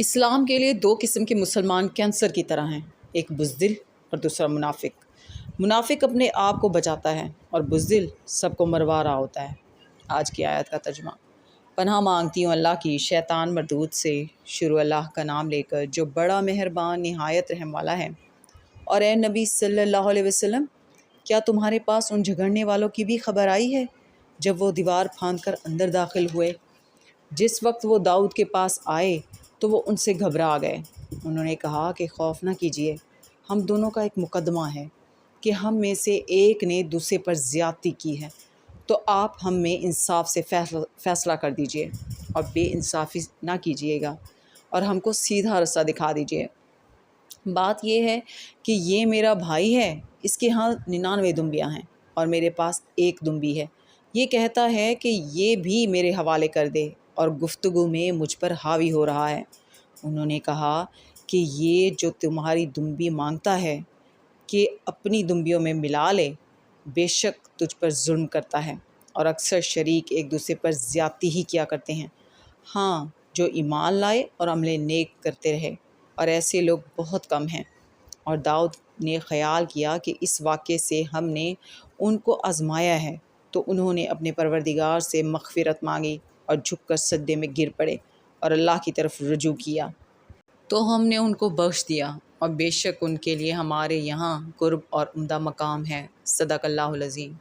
اسلام کے لیے دو قسم کے مسلمان کینسر کی طرح ہیں، ایک بزدل اور دوسرا منافق۔ منافق اپنے آپ کو بچاتا ہے اور بزدل سب کو مروا رہا ہوتا ہے۔ آج کی آیت کا ترجمہ۔ پناہ مانگتی ہوں اللہ کی شیطان مردود سے، شروع اللہ کا نام لے کر جو بڑا مہربان نہایت رحم والا ہے۔ اور اے نبی صلی اللہ علیہ وسلم، کیا تمہارے پاس ان جھگڑنے والوں کی بھی خبر آئی ہے جب وہ دیوار پھاند کر اندر داخل ہوئے؟ جس وقت وہ داؤد کے پاس آئے تو وہ ان سے گھبرا گئے۔ انہوں نے کہا کہ خوف نہ کیجیے، ہم دونوں کا ایک مقدمہ ہے کہ ہم میں سے ایک نے دوسرے پر زیادتی کی ہے، تو آپ ہم میں انصاف سے فیصلہ کر دیجیے اور بے انصافی نہ کیجیے گا اور ہم کو سیدھا رستہ دکھا دیجیے۔ بات یہ ہے کہ یہ میرا بھائی ہے، اس کے ہاں 99 دمبیاں ہیں اور میرے پاس ایک دمبی ہے۔ یہ کہتا ہے کہ یہ بھی میرے حوالے کر دے اور گفتگو میں مجھ پر حاوی ہو رہا ہے۔ انہوں نے کہا کہ یہ جو تمہاری دمبی مانگتا ہے کہ اپنی دمبیوں میں ملا لے، بے شک تجھ پر ظلم کرتا ہے اور اکثر شریک ایک دوسرے پر زیادتی ہی کیا کرتے ہیں۔ ہاں، جو ایمان لائے اور عمل نیک کرتے رہے، اور ایسے لوگ بہت کم ہیں۔ اور داؤد نے خیال کیا کہ اس واقعے سے ہم نے ان کو آزمایا ہے، تو انہوں نے اپنے پروردگار سے مغفرت مانگی اور جھک کر سجدے میں گر پڑے اور اللہ کی طرف رجوع کیا، تو ہم نے ان کو بخش دیا، اور بے شک ان کے لیے ہمارے یہاں قرب اور عمدہ مقام ہے۔ صدق اللہ العظیم۔